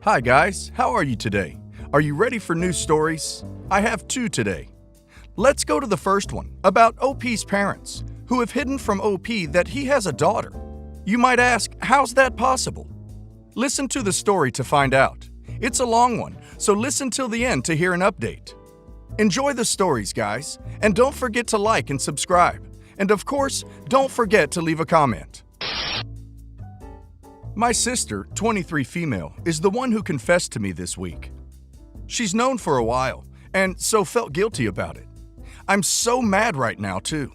Hi guys, how are you today? Are you ready for new stories? I have two today. Let's go to the first one, about OP's parents, who have hidden from OP that he has a daughter. You might ask, how's that possible? Listen to the story to find out. It's a long one, so listen till the end to hear an update. Enjoy the stories, guys, and don't forget to like and subscribe. And of course, don't forget to leave a comment. My sister, 23 female, is the one who confessed to me this week. She's known for a while, and so felt guilty about it. I'm so mad right now, too.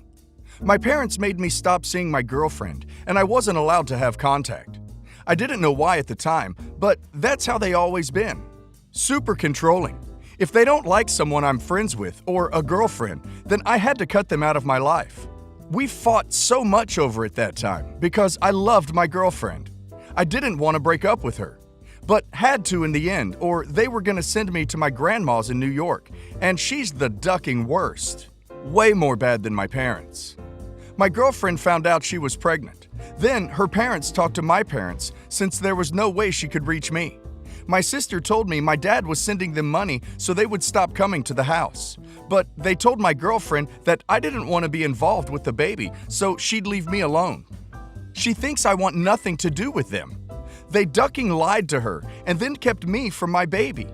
My parents made me stop seeing my girlfriend, and I wasn't allowed to have contact. I didn't know why at the time, but that's how they always been. Super controlling. If they don't like someone I'm friends with, or a girlfriend, then I had to cut them out of my life. We fought so much over it that time, because I loved my girlfriend. I didn't want to break up with her, but had to in the end, or they were going to send me to my grandma's in New York, and she's the ducking worst. Way more bad than my parents. My girlfriend found out she was pregnant. Then her parents talked to my parents since there was no way she could reach me. My sister told me my dad was sending them money so they would stop coming to the house. But they told my girlfriend that I didn't want to be involved with the baby, so she'd leave me alone. She thinks I want nothing to do with them. They ducking lied to her and then kept me from my baby.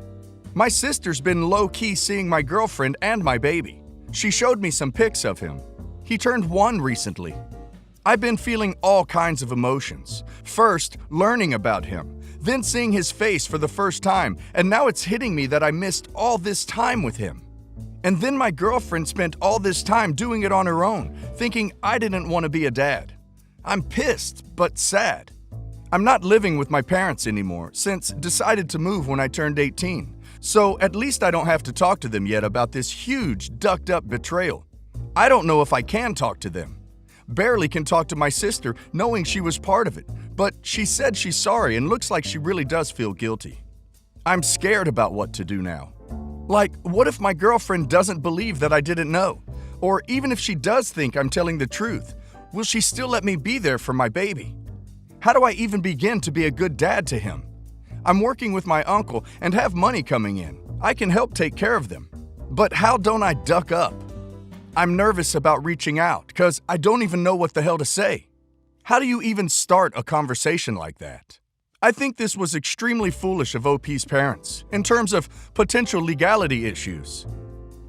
My sister's been low-key seeing my girlfriend and my baby. She showed me some pics of him. He turned 1 recently. I've been feeling all kinds of emotions. First, learning about him, then seeing his face for the first time, and now it's hitting me that I missed all this time with him. And then my girlfriend spent all this time doing it on her own, thinking I didn't want to be a dad. I'm pissed, but sad. I'm not living with my parents anymore since decided to move when I turned 18. So at least I don't have to talk to them yet about this huge ducked-up betrayal. I don't know if I can talk to them. Barely can talk to my sister knowing she was part of it, but she said she's sorry and looks like she really does feel guilty. I'm scared about what to do now. Like, what if my girlfriend doesn't believe that I didn't know? Or even if she does think I'm telling the truth, will she still let me be there for my baby? How do I even begin to be a good dad to him? I'm working with my uncle and have money coming in. I can help take care of them. But how don't I duck up? I'm nervous about reaching out because I don't even know what the hell to say. How do you even start a conversation like that? I think this was extremely foolish of OP's parents in terms of potential legality issues.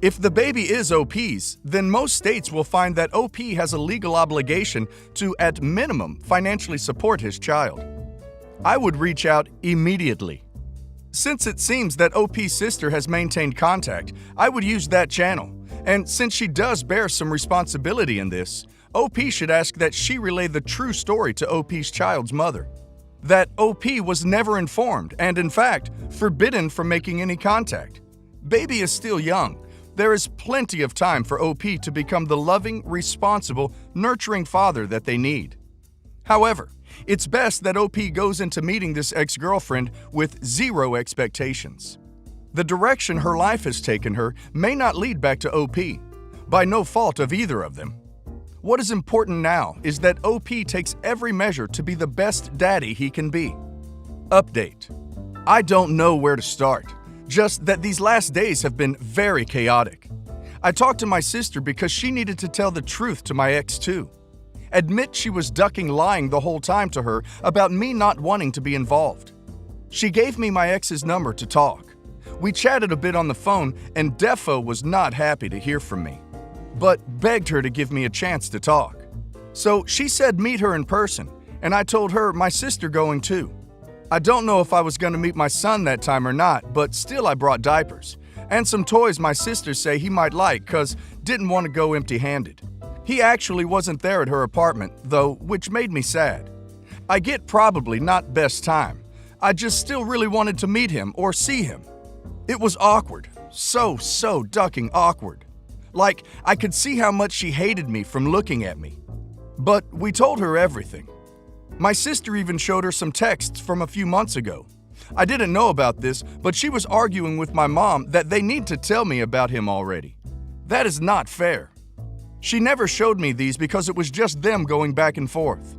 If the baby is OP's, then most states will find that OP has a legal obligation to, at minimum, financially support his child. I would reach out immediately. Since it seems that OP's sister has maintained contact, I would use that channel. And since she does bear some responsibility in this, OP should ask that she relay the true story to OP's child's mother. That OP was never informed and, in fact, forbidden from making any contact. Baby is still young. There is plenty of time for OP to become the loving, responsible, nurturing father that they need. However, it's best that OP goes into meeting this ex-girlfriend with 0 expectations. The direction her life has taken her may not lead back to OP, by no fault of either of them. What is important now is that OP takes every measure to be the best daddy he can be. Update. I don't know where to start. Just that these last days have been very chaotic. I talked to my sister because she needed to tell the truth to my ex too. Admit she was ducking lying the whole time to her about me not wanting to be involved. She gave me my ex's number to talk. We chatted a bit on the phone and defo was not happy to hear from me, but begged her to give me a chance to talk. So she said meet her in person, and I told her my sister going too. I don't know if I was going to meet my son that time or not, but still I brought diapers and some toys my sisters say he might like cause didn't want to go empty-handed. He actually wasn't there at her apartment though, which made me sad. I get probably not best time. I just still really wanted to meet him or see him. It was awkward, so ducking awkward. Like I could see how much she hated me from looking at me. But we told her everything. My sister even showed her some texts from a few months ago. I didn't know about this, but she was arguing with my mom that they need to tell me about him already. That is not fair. She never showed me these because it was just them going back and forth.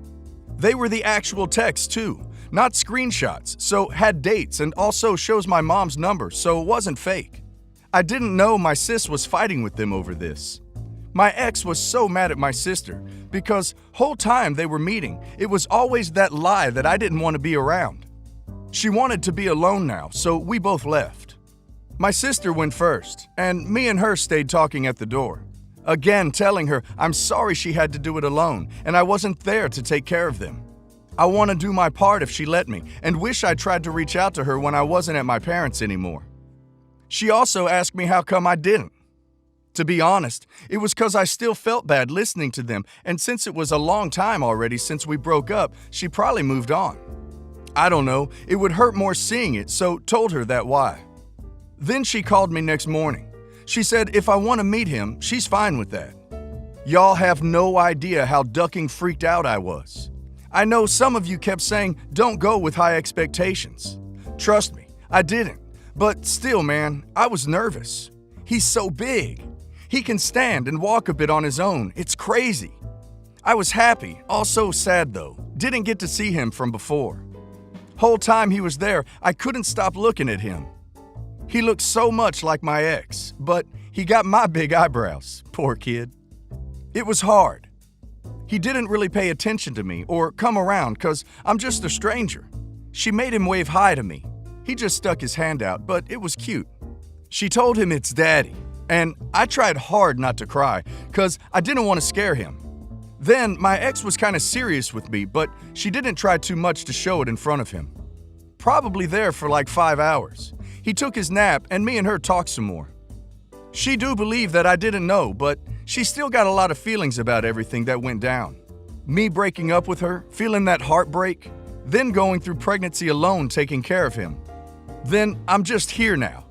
They were the actual texts too, Not screenshots, so had dates and also shows my mom's number, so it wasn't fake. I didn't know my sis was fighting with them over this. My ex was so mad at my sister because whole time they were meeting, it was always that lie that I didn't want to be around. She wanted to be alone now, so we both left. My sister went first, and me and her stayed talking at the door. Again, telling her I'm sorry she had to do it alone, and I wasn't there to take care of them. I want to do my part if she let me, and wish I tried to reach out to her when I wasn't at my parents' anymore. She also asked me how come I didn't. To be honest, it was because I still felt bad listening to them, and since it was a long time already since we broke up, she probably moved on. I don't know, it would hurt more seeing it, so told her that why. Then she called me next morning. She said if I want to meet him, she's fine with that. Y'all have no idea how ducking freaked out I was. I know some of you kept saying don't go with high expectations. Trust me, I didn't. But still, man, I was nervous. He's so big. He can stand and walk a bit on his own. It's crazy. I was happy, also sad though. Didn't get to see him from before. Whole time he was there, I couldn't stop looking at him. He looked so much like my ex, but he got my big eyebrows, poor kid. It was hard. He didn't really pay attention to me or come around because I'm just a stranger. She made him wave hi to me. He just stuck his hand out, but it was cute. She told him it's daddy, and I tried hard not to cry because I didn't want to scare him. Then my ex was kind of serious with me, but she didn't try too much to show it in front of him. Probably there for like 5 hours. He took his nap and me and her talked some more. She do believe that I didn't know, but she still got a lot of feelings about everything that went down. Me breaking up with her, feeling that heartbreak, then going through pregnancy alone taking care of him. Then I'm just here now.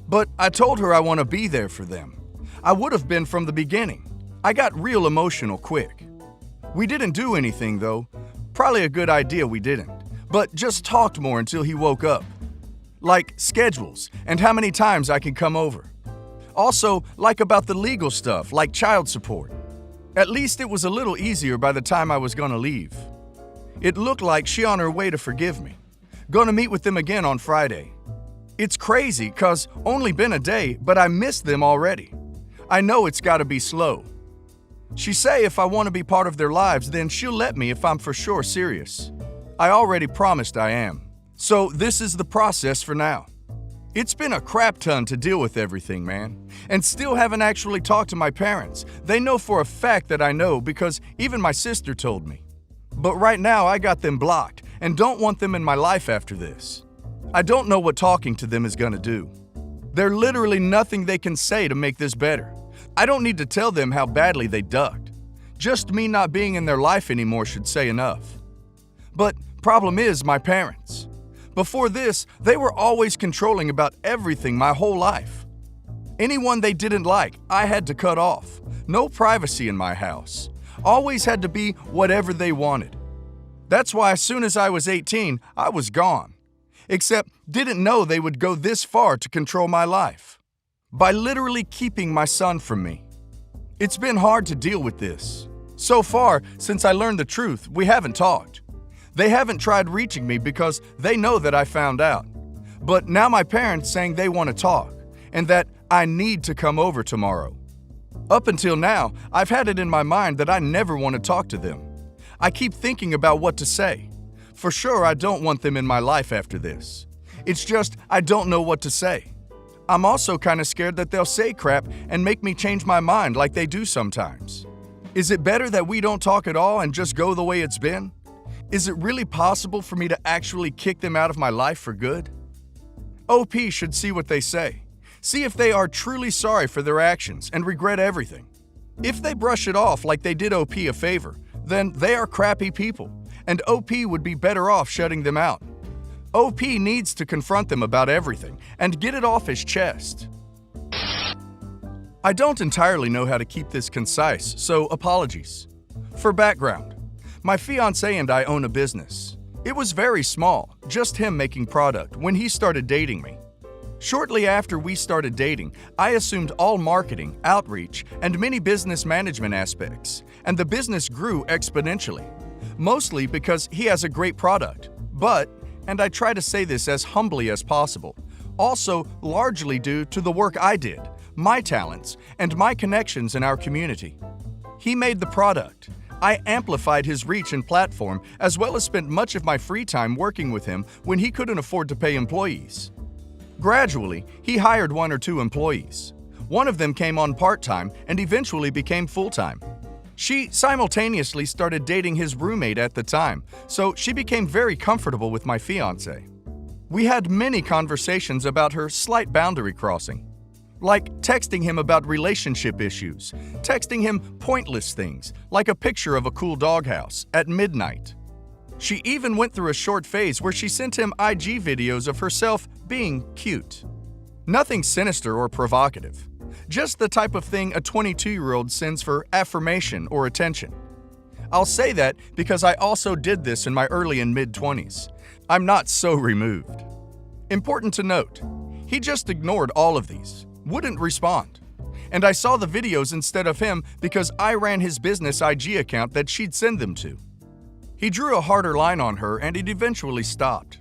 But I told her I want to be there for them. I would have been from the beginning. I got real emotional quick. We didn't do anything though. Probably a good idea we didn't. But just talked more until he woke up. Like schedules and how many times I can come over. Also, like about the legal stuff, like child support. At least it was a little easier by the time I was gonna leave. It looked like she on her way to forgive me. Gonna meet with them again on Friday. It's crazy cause only been a day, but I missed them already. I know it's gotta be slow. She say if I want to be part of their lives, then she'll let me if I'm for sure serious. I already promised I am. So this is the process for now. It's been a crap ton to deal with everything, man. And still haven't actually talked to my parents. They know for a fact that I know because even my sister told me. But right now I got them blocked and don't want them in my life after this. I don't know what talking to them is gonna do. There's literally nothing they can say to make this better. I don't need to tell them how badly they ducked. Just me not being in their life anymore should say enough. But problem is my parents. Before this, they were always controlling about everything my whole life. Anyone they didn't like, I had to cut off. No privacy in my house. Always had to be whatever they wanted. That's why as soon as I was 18, I was gone. Except didn't know they would go this far to control my life. By literally keeping my son from me. It's been hard to deal with this. So far, since I learned the truth, we haven't talked. They haven't tried reaching me because they know that I found out. But now my parents saying they want to talk and that I need to come over tomorrow. Up until now, I've had it in my mind that I never want to talk to them. I keep thinking about what to say. For sure, I don't want them in my life after this. It's just I don't know what to say. I'm also kind of scared that they'll say crap and make me change my mind like they do sometimes. Is it better that we don't talk at all and just go the way it's been? Is it really possible for me to actually kick them out of my life for good? OP should see what they say. See if they are truly sorry for their actions and regret everything. If they brush it off like they did OP a favor, then they are crappy people, and OP would be better off shutting them out. OP needs to confront them about everything and get it off his chest. I don't entirely know how to keep this concise, so apologies. For background, my fiancé and I own a business. It was very small, just him making product, when he started dating me. Shortly after we started dating, I assumed all marketing, outreach, and many business management aspects, and the business grew exponentially. Mostly because he has a great product, But, and I try to say this as humbly as possible, also largely due to the work I did, my talents, and my connections in our community. He made the product. I amplified his reach and platform, as well as spent much of my free time working with him when he couldn't afford to pay employees. Gradually, he hired 1 or 2 employees. One of them came on part-time and eventually became full-time. She simultaneously started dating his roommate at the time, so she became very comfortable with my fiancé. We had many conversations about her slight boundary crossing, like texting him about relationship issues, texting him pointless things, like a picture of a cool doghouse, at midnight. She even went through a short phase where she sent him IG videos of herself being cute. Nothing sinister or provocative, just the type of thing a 22-year-old sends for affirmation or attention. I'll say that because I also did this in my early and mid-20s. I'm not so removed. Important to note, he just ignored all of these, wouldn't respond. And I saw the videos instead of him because I ran his business IG account that she'd send them to. He drew a harder line on her and it eventually stopped.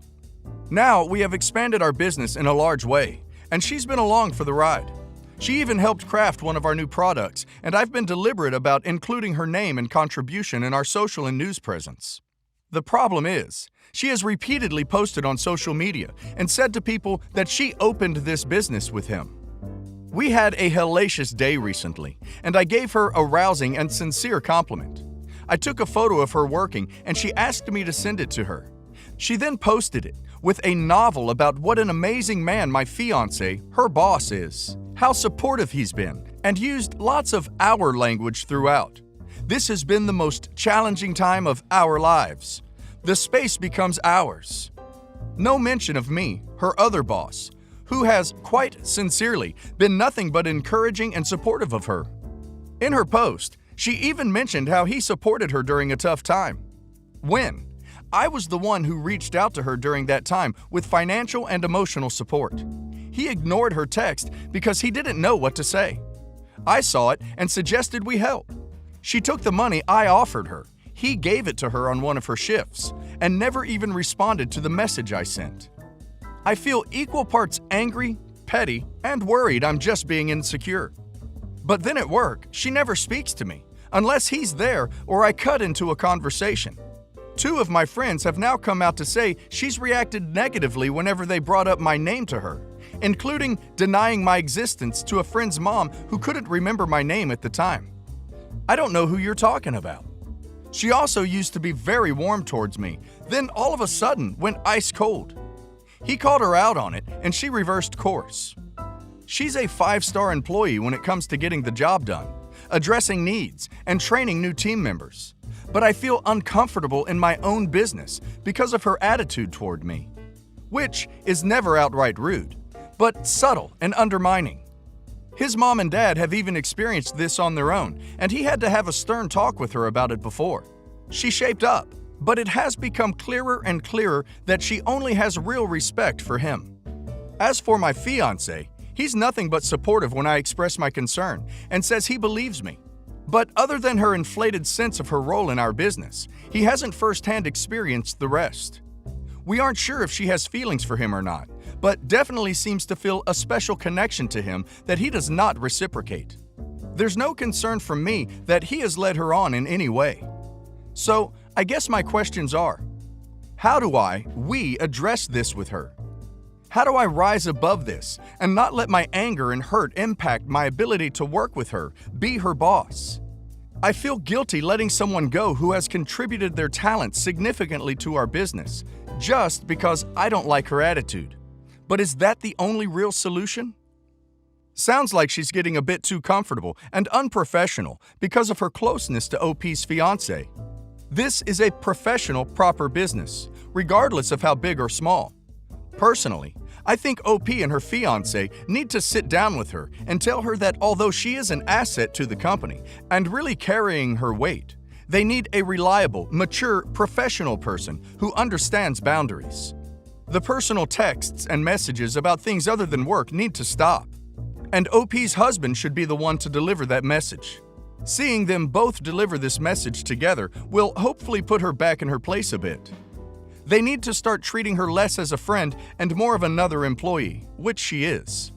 Now we have expanded our business in a large way, and she's been along for the ride. She even helped craft one of our new products, and I've been deliberate about including her name and contribution in our social and news presence. The problem is, she has repeatedly posted on social media and said to people that she opened this business with him. We had a hellacious day recently, and I gave her a rousing and sincere compliment. I took a photo of her working, and she asked me to send it to her. She then posted it with a novel about what an amazing man my fiancé, her boss, is, how supportive he's been, and used lots of our language throughout. This has been the most challenging time of our lives. The space becomes ours. No mention of me, her other boss, who has, quite sincerely, been nothing but encouraging and supportive of her. In her post, she even mentioned how he supported her during a tough time. When? I was the one who reached out to her during that time with financial and emotional support. He ignored her text because he didn't know what to say. I saw it and suggested we help. She took the money I offered her. He gave it to her on one of her shifts and never even responded to the message I sent. I feel equal parts angry, petty, and worried I'm just being insecure. But then at work, she never speaks to me, unless he's there or I cut into a conversation. 2 of my friends have now come out to say she's reacted negatively whenever they brought up my name to her, including denying my existence to a friend's mom who couldn't remember my name at the time. I don't know who you're talking about. She also used to be very warm towards me, then all of a sudden went ice cold. He called her out on it and she reversed course. She's a 5-star employee when it comes to getting the job done, addressing needs, and training new team members. But I feel uncomfortable in my own business because of her attitude toward me, which is never outright rude, but subtle and undermining. His mom and dad have even experienced this on their own, and he had to have a stern talk with her about it before. She shaped up, but it has become clearer and clearer that she only has real respect for him. As for my fiancé, he's nothing but supportive when I express my concern and says he believes me. But other than her inflated sense of her role in our business, he hasn't firsthand experienced the rest. We aren't sure if she has feelings for him or not, but definitely seems to feel a special connection to him that he does not reciprocate. There's no concern from me that he has led her on in any way. So, I guess my questions are, how do we address this with her? How do I rise above this and not let my anger and hurt impact my ability to work with her, be her boss? I feel guilty letting someone go who has contributed their talent significantly to our business, just because I don't like her attitude. But is that the only real solution? Sounds like she's getting a bit too comfortable and unprofessional because of her closeness to OP's fiancé. This is a professional, proper business, regardless of how big or small. Personally, I think OP and her fiancé need to sit down with her and tell her that although she is an asset to the company and really carrying her weight, they need a reliable, mature, professional person who understands boundaries. The personal texts and messages about things other than work need to stop. And OP's husband should be the one to deliver that message. Seeing them both deliver this message together will hopefully put her back in her place a bit. They need to start treating her less as a friend and more of another employee, which she is.